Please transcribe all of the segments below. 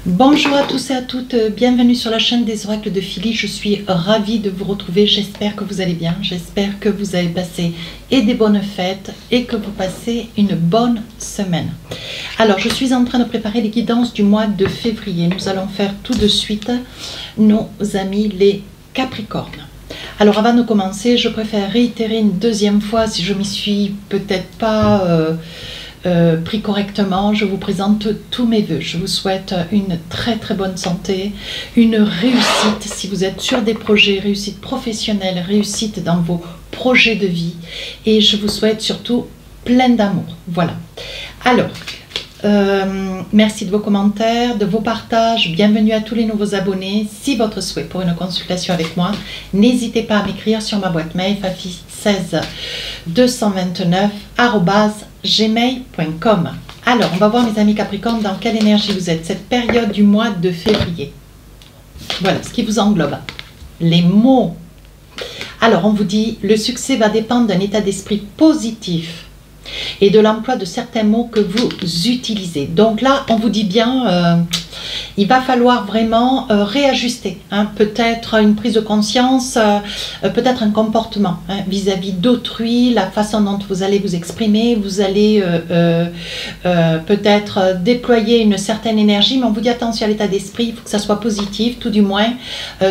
Bonjour à tous et à toutes, bienvenue sur la chaîne des oracles de Philly. Je suis ravie de vous retrouver, j'espère que vous allez bien, j'espère que vous avez passé des bonnes fêtes et que vous passez une bonne semaine. Alors je suis en train de préparer les guidances du mois de février. Nous allons faire tout de suite nos amis les Capricornes. Alors avant de commencer, je préfère réitérer une deuxième fois si je m'y suis peut-être pas pris correctement. Je vous présente tous mes voeux. Je vous souhaite une très bonne santé, une réussite si vous êtes sur des projets, réussite professionnelle, réussite dans vos projets de vie, et je vous souhaite surtout plein d'amour. Voilà. Alors, merci de vos commentaires, de vos partages. Bienvenue à tous les nouveaux abonnés. Si votre souhait pour une consultation avec moi, n'hésitez pas à m'écrire sur ma boîte mail fafi16 229@gmail.com. Alors, on va voir mes amis Capricornes dans quelle énergie vous êtes cette période du mois de février. Voilà ce qui vous englobe. Les mots. Alors, on vous dit, le succès va dépendre d'un état d'esprit positif et de l'emploi de certains mots que vous utilisez. Donc là, on vous dit bien, il va falloir vraiment réajuster, hein, peut-être une prise de conscience, peut-être un comportement vis-à-vis d'autrui, la façon dont vous allez vous exprimer, vous allez peut-être déployer une certaine énergie, mais on vous dit attention à l'état d'esprit, il faut que ça soit positif, tout du moins,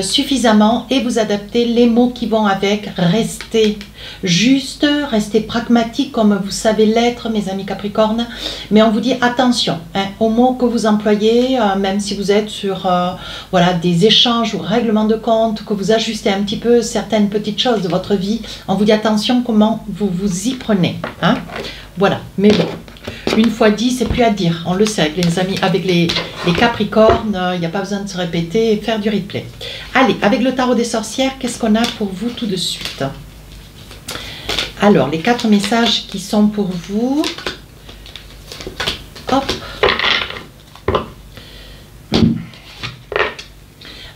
suffisamment, et vous adaptez les mots qui vont avec, restez juste, restez pragmatique comme vous savez l'être, mes amis Capricornes, mais on vous dit attention aux mots que vous employez, même si vous êtes sur voilà, des échanges ou règlements de compte, que vous ajustez un petit peu certaines petites choses de votre vie, on vous dit attention comment vous vous y prenez. Hein. Voilà, mais bon, une fois dit, c'est plus à dire, on le sait avec les amis, avec les Capricornes, il n'y a pas besoin de se répéter et faire du replay. Allez, avec le tarot des sorcières, qu'est-ce qu'on a pour vous tout de suite? Alors, les 4 messages qui sont pour vous. Hop.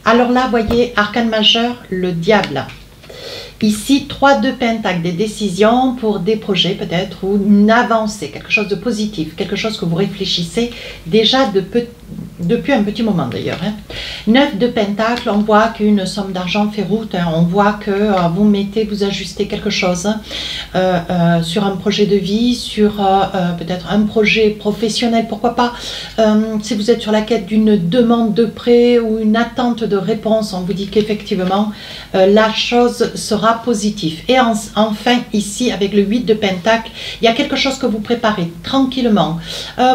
Alors là, voyez, arcane majeur, le diable. Ici, 3 de Pentacle, des décisions pour des projets peut-être, ou une avancée, quelque chose de positif, quelque chose que vous réfléchissez déjà depuis un petit moment d'ailleurs. 9 de Pentacle, on voit qu'une somme d'argent fait route, on voit que vous ajustez quelque chose sur un projet de vie, sur peut-être un projet professionnel, pourquoi pas, si vous êtes sur la quête d'une demande de prêt ou une attente de réponse, on vous dit qu'effectivement la chose sera positive. Et enfin ici avec le 8 de Pentacle, il y a quelque chose que vous préparez tranquillement,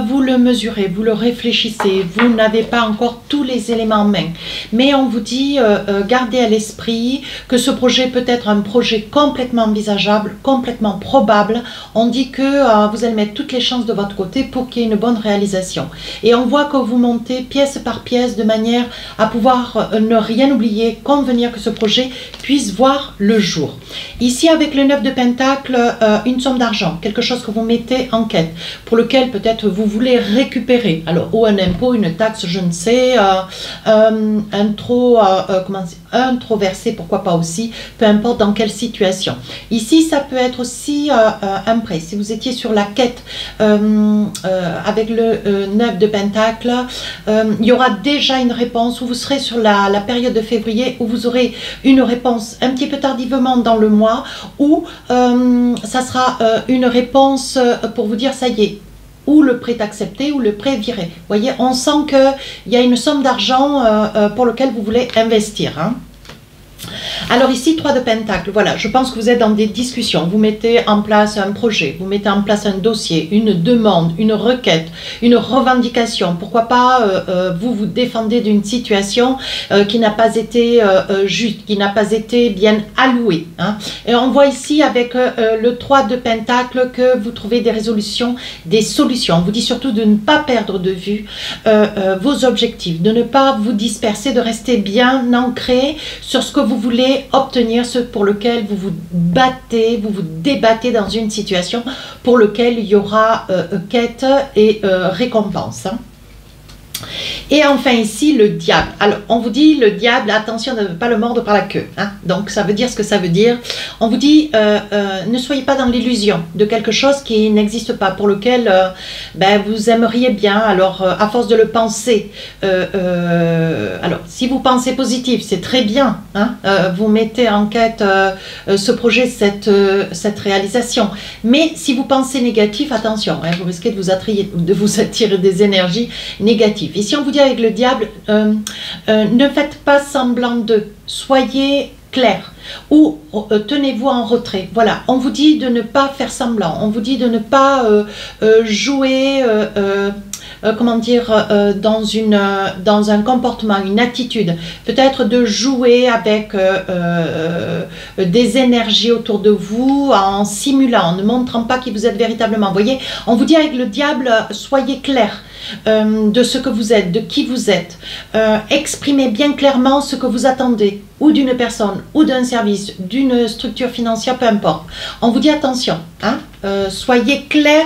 vous le mesurez, vous le réfléchissez, vous n'avez pas encore tous les éléments en main, mais on vous dit gardez à l'esprit que ce projet peut être un projet complètement envisageable, complètement probable. On dit que vous allez mettre toutes les chances de votre côté pour qu'il y ait une bonne réalisation, et on voit que vous montez pièce par pièce de manière à pouvoir ne rien oublier, convenir que ce projet puisse voir le jour. Ici avec le 9 de Pentacle, une somme d'argent, quelque chose que vous mettez en quête, pour lequel peut-être vous voulez récupérer, alors ou un impôt, une taxe, je ne sais, un trop versé, pourquoi pas aussi, peu importe dans quelle situation. Ici ça peut être aussi un prêt, si vous étiez sur la quête avec le 9 de Pentacle, il y aura déjà une réponse, ou vous serez sur la période de février où vous aurez une réponse un petit peu tardivement dans le mois, ou ça sera une réponse pour vous dire ça y est, ou le prêt accepté ou le prêt viré. Vous voyez, on sent qu'il y a une somme d'argent pour lequel vous voulez investir. Hein. Alors ici, 3 de Pentacle, voilà, je pense que vous êtes dans des discussions, vous mettez en place un projet, vous mettez en place un dossier, une demande, une requête, une revendication, pourquoi pas vous vous défendez d'une situation qui n'a pas été juste, qui n'a pas été bien allouée. Hein. Et on voit ici avec le 3 de Pentacle que vous trouvez des résolutions, des solutions. On vous dit surtout de ne pas perdre de vue vos objectifs, de ne pas vous disperser, de rester bien ancré sur ce que vous voulez obtenir, ce pour lequel vous vous battez, vous vous débattez dans une situation pour lequel il y aura quête et récompense. Hein. Et enfin ici, le diable. Alors, on vous dit, le diable, attention de ne pas le mordre par la queue. Hein. Donc, ça veut dire ce que ça veut dire. On vous dit, ne soyez pas dans l'illusion de quelque chose qui n'existe pas, pour lequel ben, vous aimeriez bien. Alors, à force de le penser, alors, si vous pensez positif, c'est très bien. Hein. Vous mettez en quête ce projet, cette réalisation. Mais si vous pensez négatif, attention, hein, vous risquez de vous attirer des énergies négatives. Ici, on vous dit avec le diable, ne faites pas semblant de, soyez clair ou tenez-vous en retrait. Voilà, on vous dit de ne pas faire semblant, on vous dit de ne pas jouer, comment dire, dans un comportement, une attitude, peut-être de jouer avec des énergies autour de vous en simulant, en ne montrant pas qui vous êtes véritablement. Vous voyez, on vous dit avec le diable, soyez clair. De ce que vous êtes, de qui vous êtes. Exprimez bien clairement ce que vous attendez, ou d'une personne, ou d'un service, d'une structure financière, peu importe. On vous dit attention, hein, soyez clair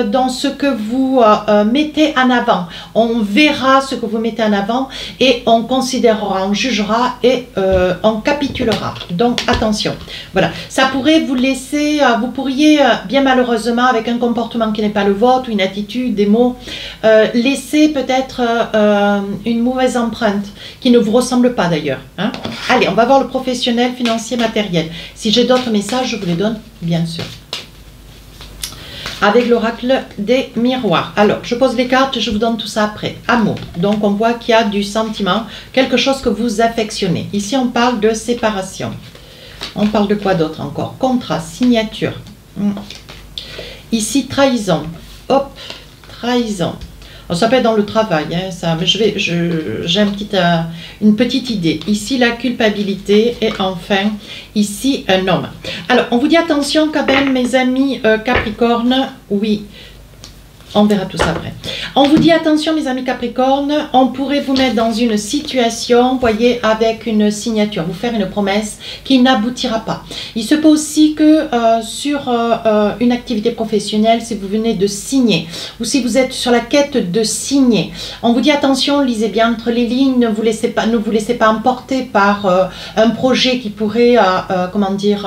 dans ce que vous mettez en avant. On verra ce que vous mettez en avant et on considérera, on jugera et on capitulera. Donc attention. Voilà, ça pourrait vous laisser, vous pourriez bien malheureusement avec un comportement qui n'est pas le vôtre, une attitude, des mots, laisser peut-être une mauvaise empreinte qui ne vous ressemble pas d'ailleurs. Hein. Allez, on va voir le professionnel, financier, matériel. Si j'ai d'autres messages, je vous les donne, bien sûr. Avec l'oracle des miroirs. Alors, je pose les cartes, je vous donne tout ça après. Amour. Donc, on voit qu'il y a du sentiment, quelque chose que vous affectionnez. Ici, on parle de séparation. On parle de quoi d'autre encore? Contrat, signature. Ici, trahison. Hop, trahison. Ça peut être dans le travail, hein, ça, mais j'ai une petite idée. Ici, la culpabilité et enfin, ici, un homme. Alors, on vous dit attention quand même, mes amis Capricorne, oui. On verra tout ça après. On vous dit attention mes amis Capricorne, on pourrait vous mettre dans une situation, voyez, avec une signature, vous faire une promesse qui n'aboutira pas. Il se peut aussi que sur une activité professionnelle, si vous venez de signer, ou si vous êtes sur la quête de signer, on vous dit attention, lisez bien entre les lignes, ne vous laissez pas emporter par un projet qui pourrait, comment dire...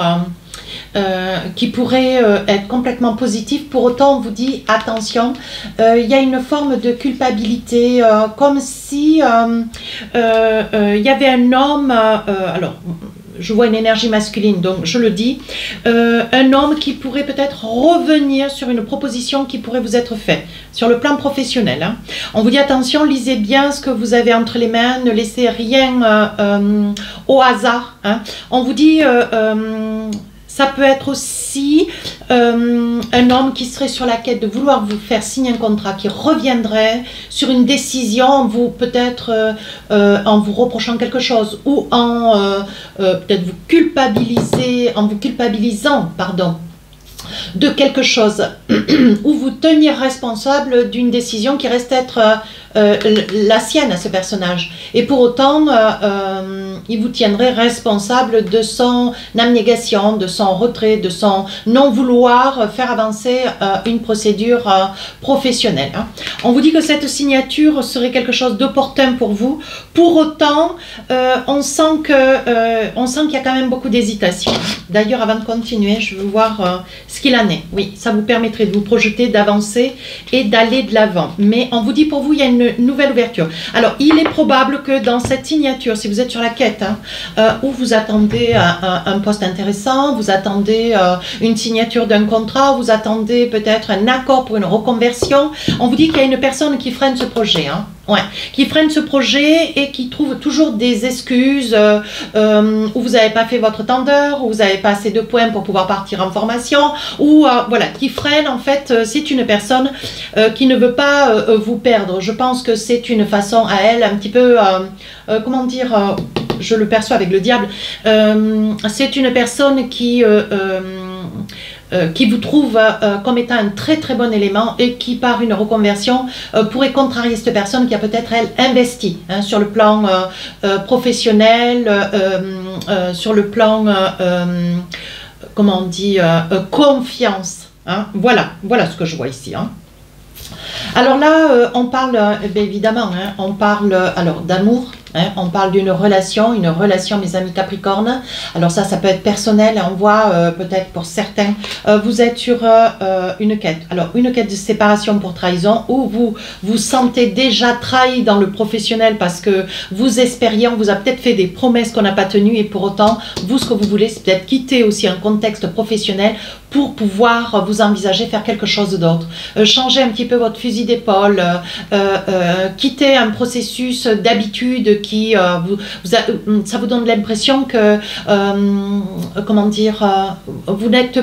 qui pourrait être complètement positif. Pour autant, on vous dit attention, il y a une forme de culpabilité, comme si il y avait un homme, alors je vois une énergie masculine, donc je le dis, un homme qui pourrait peut-être revenir sur une proposition qui pourrait vous être faite, sur le plan professionnel. Hein. On vous dit attention, lisez bien ce que vous avez entre les mains, ne laissez rien au hasard. Hein. On vous dit... ça peut être aussi un homme qui serait sur la quête de vouloir vous faire signer un contrat, qui reviendrait sur une décision, peut-être en vous reprochant quelque chose ou en peut-être en vous culpabilisant, pardon, de quelque chose, ou vous tenir responsable d'une décision qui reste être la sienne à ce personnage. Et pour autant, il vous tiendrait responsable de son abnégation, de son retrait, de son non-vouloir faire avancer une procédure professionnelle. Hein. On vous dit que cette signature serait quelque chose d'opportun pour vous. Pour autant, on sent qu'il y a quand même beaucoup d'hésitation. D'ailleurs, avant de continuer, je veux voir ce qu'il en est. Oui, ça vous permettrait de vous projeter, d'avancer et d'aller de l'avant. Mais on vous dit pour vous, il y a une nouvelle ouverture. Alors, il est probable que dans cette signature, si vous êtes sur la quête, hein, où vous attendez un poste intéressant, vous attendez une signature d'un contrat, vous attendez peut-être un accord pour une reconversion, on vous dit qu'il y a une personne qui freine ce projet. Hein. Ouais, qui freine ce projet et qui trouve toujours des excuses où vous n'avez pas fait votre tendeur, où vous n'avez pas assez de points pour pouvoir partir en formation, ou voilà, qui freine en fait, c'est une personne qui ne veut pas vous perdre. Je pense que c'est une façon à elle un petit peu, comment dire, je le perçois avec le diable, c'est une personne qui vous trouve comme étant un très très bon élément et qui par une reconversion pourrait contrarier cette personne qui a peut-être elle investi hein, sur le plan professionnel, sur le plan comment on dit confiance. Hein. Voilà ce que je vois ici. Hein. Alors là, on parle, bien évidemment, hein, on parle alors d'amour. Hein, on parle d'une relation, mes amis Capricorne. Alors ça peut être personnel. On voit peut-être pour certains, vous êtes sur une quête. Alors une quête de séparation pour trahison, où vous vous sentez déjà trahi dans le professionnel parce que vous espériez, on vous a peut-être fait des promesses qu'on n'a pas tenues et pour autant, vous ce que vous voulez, c'est peut-être quitter aussi un contexte professionnel pour pouvoir vous envisager faire quelque chose d'autre. Changer un petit peu votre fusil d'épaule, quitter un processus d'habitude qui ça vous donne l'impression que comment dire, vous n'êtes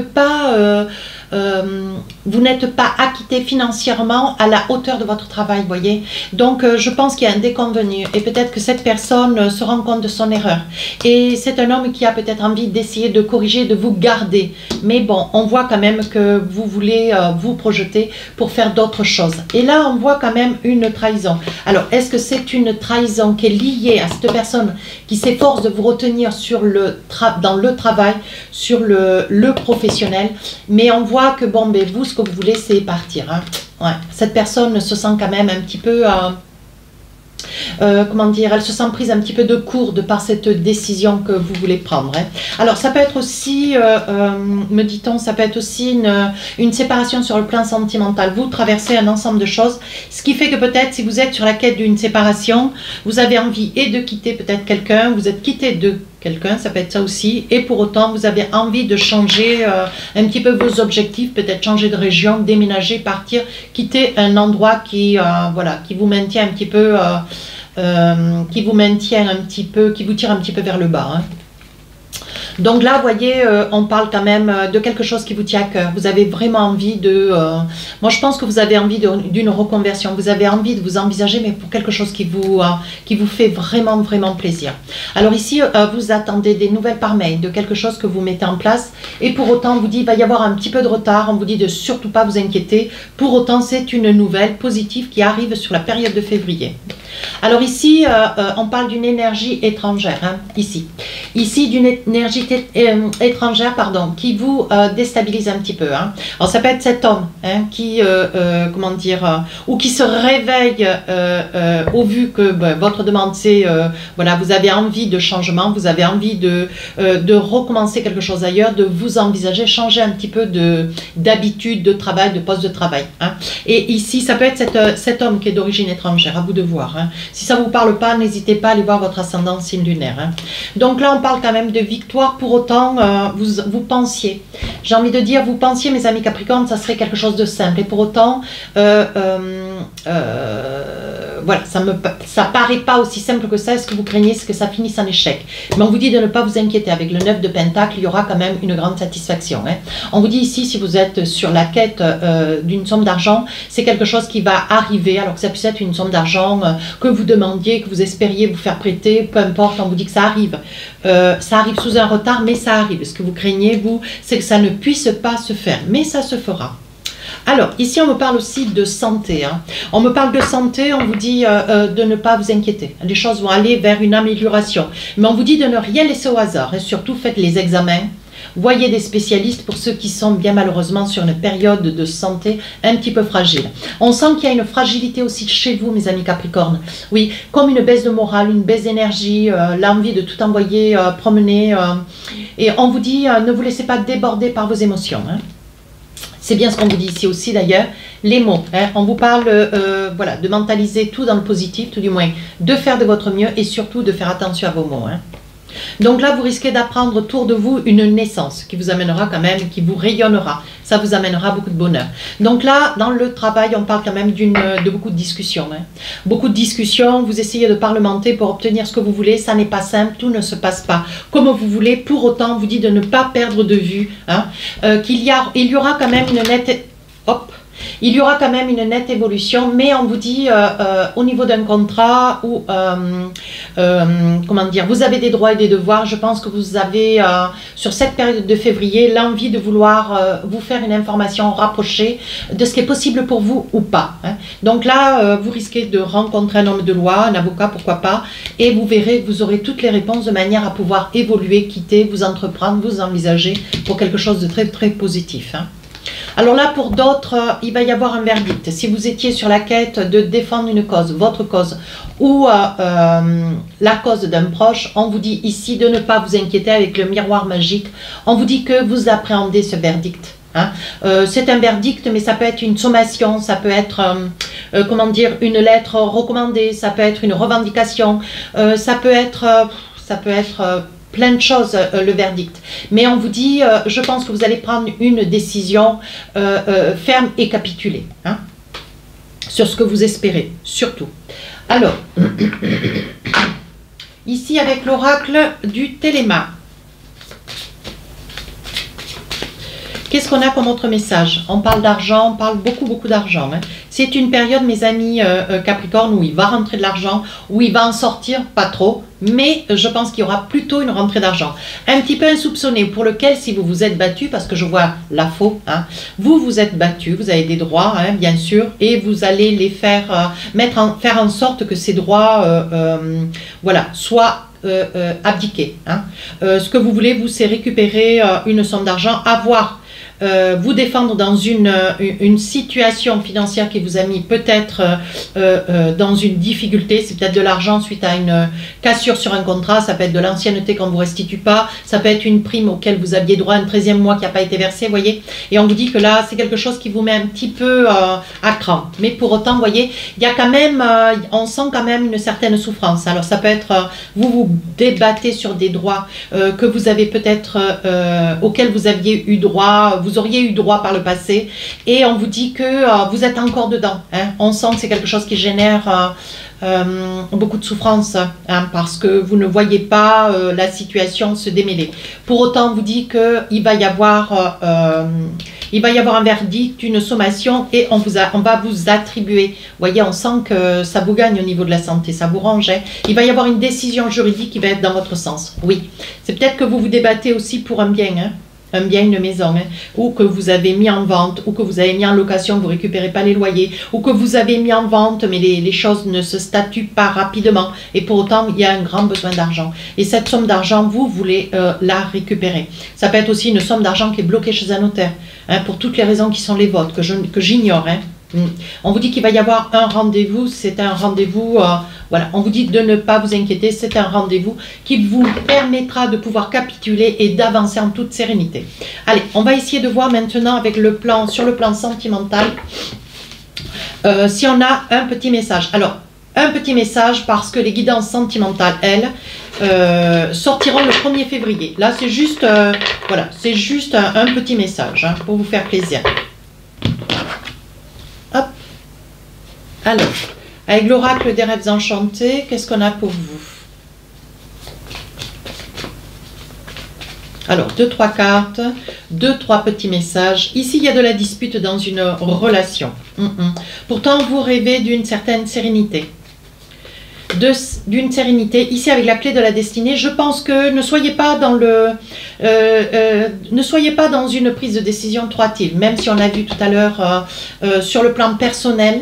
pas acquitté financièrement à la hauteur de votre travail, voyez. Donc je pense qu'il y a un déconvenu et peut-être que cette personne se rend compte de son erreur et c'est un homme qui a peut-être envie d'essayer de corriger, de vous garder, mais bon, on voit quand même que vous voulez vous projeter pour faire d'autres choses et là on voit quand même une trahison. Alors est-ce que c'est une trahison qui est liée à cette personne qui s'efforce de vous retenir sur dans le travail, sur le professionnel, mais on voit que bon, ben, vous, ce que vous voulez, c'est partir. Hein. Ouais. Cette personne se sent quand même un petit peu, comment dire, elle se sent prise un petit peu de court de par cette décision que vous voulez prendre. Hein. Alors, ça peut être aussi, me dit-on, ça peut être aussi une séparation sur le plan sentimental. Vous traversez un ensemble de choses, ce qui fait que peut-être, si vous êtes sur la quête d'une séparation, vous avez envie et de quitter peut-être quelqu'un, vous êtes quitté de quelqu'un, ça peut être ça aussi, et pour autant vous avez envie de changer un petit peu vos objectifs, peut-être changer de région, déménager, partir, quitter un endroit qui voilà, qui vous maintient un petit peu, qui vous tire un petit peu vers le bas. Hein. Donc là, vous voyez, on parle quand même de quelque chose qui vous tient à cœur. Vous avez vraiment envie de... moi, je pense que vous avez envie d'une reconversion. Vous avez envie de vous envisager, mais pour quelque chose qui vous fait vraiment, vraiment plaisir. Alors ici, vous attendez des nouvelles par mail, de quelque chose que vous mettez en place. Et pour autant, on vous dit, il va y avoir un petit peu de retard. On vous dit de surtout pas vous inquiéter. Pour autant, c'est une nouvelle positive qui arrive sur la période de février. Alors ici, on parle d'une énergie étrangère, hein, ici d'une énergie étrangère, pardon, qui vous déstabilise un petit peu. Hein. Alors ça peut être cet homme hein, qui, comment dire, ou qui se réveille au vu que votre demande c'est, voilà, vous avez envie de changement, vous avez envie de recommencer quelque chose ailleurs, de vous envisager, changer un petit peu d'habitude, de travail, de poste de travail. Hein. Et ici, ça peut être cet homme qui est d'origine étrangère, à vous de voir. Hein. Si ça ne vous parle pas, n'hésitez pas à aller voir votre ascendant signe lunaire. Hein. Donc là, on parle quand même de victoire. Pour autant, vous pensiez, j'ai envie de dire, vous pensiez, mes amis Capricorne, ça serait quelque chose de simple. Et pour autant, voilà, ça paraît pas aussi simple que ça. Est-ce que vous craignez que ça finisse en échec? Mais on vous dit de ne pas vous inquiéter. Avec le 9 de Pentacle, il y aura quand même une grande satisfaction. Hein. On vous dit ici, si vous êtes sur la quête d'une somme d'argent, c'est quelque chose qui va arriver. Alors que ça puisse être une somme d'argent que vous demandiez, que vous espériez vous faire prêter, peu importe, on vous dit que ça arrive. Ça arrive sous un retard, mais ça arrive. Ce que vous craignez, vous, c'est que ça ne puisse pas se faire. Mais ça se fera. Alors, ici, on me parle aussi de santé. Hein. On me parle de santé, on vous dit de ne pas vous inquiéter. Les choses vont aller vers une amélioration. Mais on vous dit de ne rien laisser au hasard. Et surtout, faites les examens. Voyez des spécialistes pour ceux qui sont bien malheureusement sur une période de santé un petit peu fragile. On sent qu'il y a une fragilité aussi chez vous, mes amis Capricorne. Oui, comme une baisse de morale, une baisse d'énergie, l'envie de tout envoyer promener. Et on vous dit, ne vous laissez pas déborder par vos émotions. Hein. C'est bien ce qu'on vous dit ici aussi d'ailleurs, les mots. Hein, on vous parle voilà, de mentaliser tout dans le positif, tout du moins de faire de votre mieux et surtout de faire attention à vos mots. Hein. Donc là, vous risquez d'apprendre autour de vous une naissance qui vous amènera quand même, qui vous rayonnera. Ça vous amènera beaucoup de bonheur. Donc là, dans le travail, on parle quand même de beaucoup de discussions. Hein. Beaucoup de discussions, vous essayez de parlementer pour obtenir ce que vous voulez. Ça n'est pas simple, tout ne se passe pas comme vous voulez. Pour autant, on vous dit de ne pas perdre de vue hein, qu'il y aura quand même une nette... Hop. Il y aura quand même une nette évolution, mais on vous dit au niveau d'un contrat ou comment dire, vous avez des droits et des devoirs. Je pense que vous avez sur cette période de février l'envie de vouloir vous faire une information rapprochée de ce qui est possible pour vous ou pas. Hein. Donc là, vous risquez de rencontrer un homme de loi, un avocat, pourquoi pas, et vous verrez, vous aurez toutes les réponses de manière à pouvoir évoluer, quitter, vous entreprendre, vous envisager pour quelque chose de très très positif. Hein. Alors là, pour d'autres, il va y avoir un verdict. Si vous étiez sur la quête de défendre une cause, votre cause, ou la cause d'un proche, on vous dit ici de ne pas vous inquiéter avec le miroir magique. On vous dit que vous appréhendez ce verdict. Hein. C'est un verdict, mais ça peut être une sommation, ça peut être, comment dire, une lettre recommandée, ça peut être une revendication, ça peut être plein de choses, le verdict. Mais on vous dit, je pense que vous allez prendre une décision ferme et capituler, hein, sur ce que vous espérez, surtout. Alors, ici avec l'oracle du Téléma, qu'est-ce qu'on a comme autre message? On parle d'argent, on parle beaucoup d'argent. Hein. C'est une période, mes amis Capricorne, où il va rentrer de l'argent, où il va en sortir, pas trop, mais je pense qu'il y aura plutôt une rentrée d'argent. Un petit peu insoupçonné, pour lequel, si vous vous êtes battu, parce que je vois la faux, hein, vous vous êtes battu, vous avez des droits, hein, bien sûr, et vous allez les faire, faire en sorte que ces droits, voilà, soient abdiqués. Hein. Ce que vous voulez, vous, c'est récupérer une somme d'argent, avoir vous défendre dans une situation financière qui vous a mis peut-être dans une difficulté. C'est peut-être de l'argent suite à une cassure sur un contrat, ça peut être de l'ancienneté qu'on ne vous restitue pas, ça peut être une prime auquel vous aviez droit, un 13e mois qui n'a pas été versé, vous voyez. Et on vous dit que là, c'est quelque chose qui vous met un petit peu à cran. Mais pour autant, vous voyez, il y a quand même, on sent quand même une certaine souffrance. Alors ça peut être, vous vous débattez sur des droits que vous avez peut-être, auxquels vous aviez eu droit, vous auriez eu droit par le passé, et on vous dit que vous êtes encore dedans. Hein. On sent que c'est quelque chose qui génère beaucoup de souffrance, hein, parce que vous ne voyez pas la situation se démêler. Pour autant, on vous dit qu'il va y avoir un verdict, une sommation, et on va vous attribuer. Vous voyez, on sent que ça vous gagne au niveau de la santé, ça vous range. Hein. Il va y avoir une décision juridique qui va être dans votre sens. Oui, c'est peut-être que vous vous débattez aussi pour un bien. Hein. Un bien, une maison, hein, ou que vous avez mis en vente, ou que vous avez mis en location, vous ne récupérez pas les loyers, ou que vous avez mis en vente, mais les choses ne se statuent pas rapidement, et pour autant, il y a un grand besoin d'argent. Et cette somme d'argent, vous voulez la récupérer. Ça peut être aussi une somme d'argent qui est bloquée chez un notaire, hein, pour toutes les raisons qui sont les vôtres, que j'ignore. Hein. On vous dit qu'il va y avoir un rendez-vous, c'est un rendez-vous, voilà, on vous dit de ne pas vous inquiéter, c'est un rendez-vous qui vous permettra de pouvoir capituler et d'avancer en toute sérénité. Allez, on va essayer de voir maintenant avec sur le plan sentimental, si on a un petit message. Alors, un petit message parce que les guidances sentimentales, elles, sortiront le 1er février. Là, c'est juste, voilà, c'est juste un petit message, hein, pour vous faire plaisir. Hop. Alors, avec l'oracle des rêves enchantés, qu'est-ce qu'on a pour vous? Alors, 2-3 cartes, 2-3 petits messages. Ici, il y a de la dispute dans une relation. Pourtant, vous rêvez d'une certaine sérénité. D'une sérénité. Ici, avec la clé de la destinée, je pense que ne soyez pas dans ne soyez pas dans une prise de décision trop hâtive, même si on a vu tout à l'heure sur le plan personnel,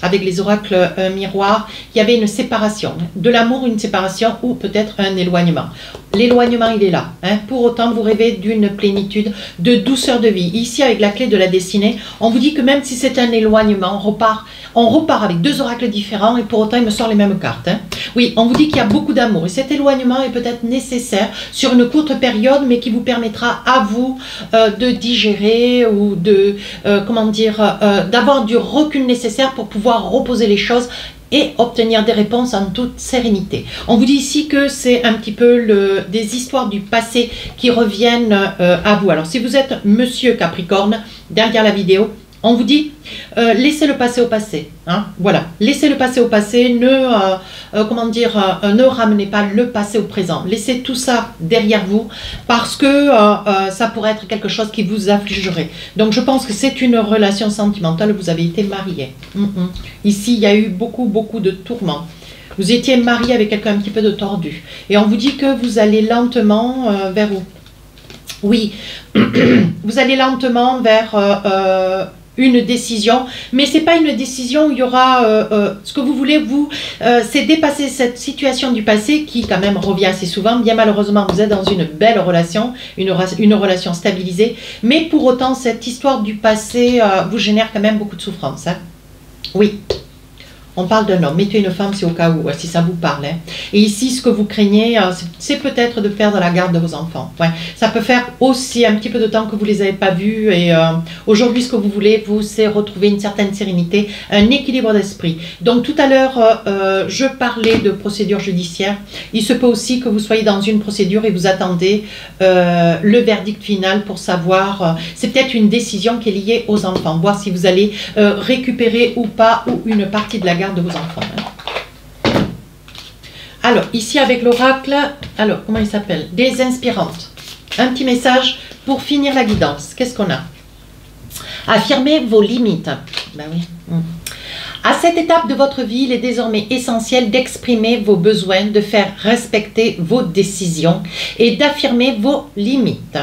avec les oracles miroirs, il y avait une séparation. De l'amour, une séparation ou peut-être un éloignement. L'éloignement, il est là. Hein. Pour autant, vous rêvez d'une plénitude, de douceur de vie. Ici, avec la clé de la destinée, on vous dit que même si c'est un éloignement, on repart avec 2 oracles différents et pour autant, il me sort les mêmes cartes. Hein. Oui, on vous dit qu'il y a beaucoup d'amour et cet éloignement est peut-être nécessaire sur une courte période, mais qui vous permettra à vous de digérer ou de, comment dire, d'avoir du recul nécessaire pour pouvoir reposer les choses et obtenir des réponses en toute sérénité. On vous dit ici que c'est un petit peu des histoires du passé qui reviennent à vous. Alors, si vous êtes Monsieur Capricorne, derrière la vidéo, on vous dit, laissez le passé au passé. Hein, voilà, laissez le passé au passé, comment dire, ne ramenez pas le passé au présent. Laissez tout ça derrière vous parce que ça pourrait être quelque chose qui vous affligerait. Donc, je pense que c'est une relation sentimentale, vous avez été marié. Ici, il y a eu beaucoup de tourments. Vous étiez marié avec quelqu'un un petit peu de tordu. Et on vous dit que vous allez lentement vers où? Oui, vous allez lentement vers une décision, mais c'est pas une décision où il y aura ce que vous voulez, vous, c'est dépasser cette situation du passé qui quand même revient assez souvent. Bien malheureusement, vous êtes dans une belle relation, une relation stabilisée, mais pour autant, cette histoire du passé vous génère quand même beaucoup de souffrance. Hein. Oui. On parle d'un homme, mettez une femme, c'est au cas où, si ça vous parle. Hein. Et ici, ce que vous craignez, c'est peut-être de perdre la garde de vos enfants. Ouais. Ça peut faire aussi un petit peu de temps que vous ne les avez pas vus. Et aujourd'hui, ce que vous voulez, vous, c'est retrouver une certaine sérénité, un équilibre d'esprit. Donc tout à l'heure, je parlais de procédure judiciaire. Il se peut aussi que vous soyez dans une procédure et vous attendez le verdict final pour savoir, c'est peut-être une décision qui est liée aux enfants, voir si vous allez récupérer ou pas ou une partie de la garde de vos enfants. Hein. Alors, ici avec l'oracle, alors, comment il s'appelle? Des inspirantes. Un petit message pour finir la guidance. Qu'est-ce qu'on a? Affirmez vos limites. Ben oui. À cette étape de votre vie, il est désormais essentiel d'exprimer vos besoins, de faire respecter vos décisions et d'affirmer vos limites.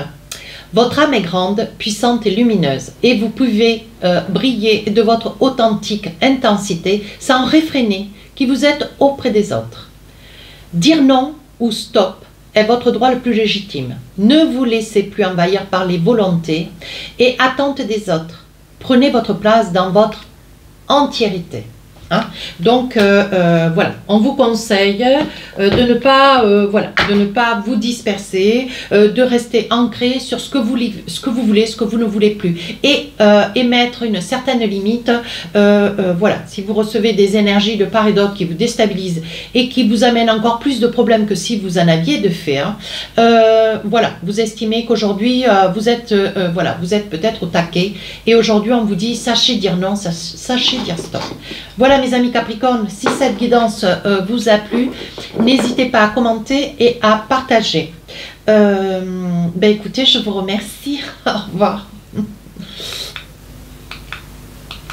Votre âme est grande, puissante et lumineuse et vous pouvez briller de votre authentique intensité sans réfréner qui vous êtes auprès des autres. Dire non ou stop est votre droit le plus légitime. Ne vous laissez plus envahir par les volontés et attentes des autres. Prenez votre place dans votre entièreté. Hein? Donc voilà, on vous conseille de ne pas voilà, de ne pas vous disperser, de rester ancré sur ce que vous voulez, ce que vous ne voulez plus, et émettre une certaine limite. Voilà, si vous recevez des énergies de part et d'autre qui vous déstabilisent et qui vous amènent encore plus de problèmes que si vous en aviez de fait, hein, voilà, vous estimez qu'aujourd'hui vous êtes voilà, vous êtes peut-être au taquet, et aujourd'hui on vous dit sachez dire non, sachez dire stop. Voilà mes amis Capricorne, si cette guidance vous a plu, n'hésitez pas à commenter et à partager. Ben écoutez, je vous remercie. Au revoir.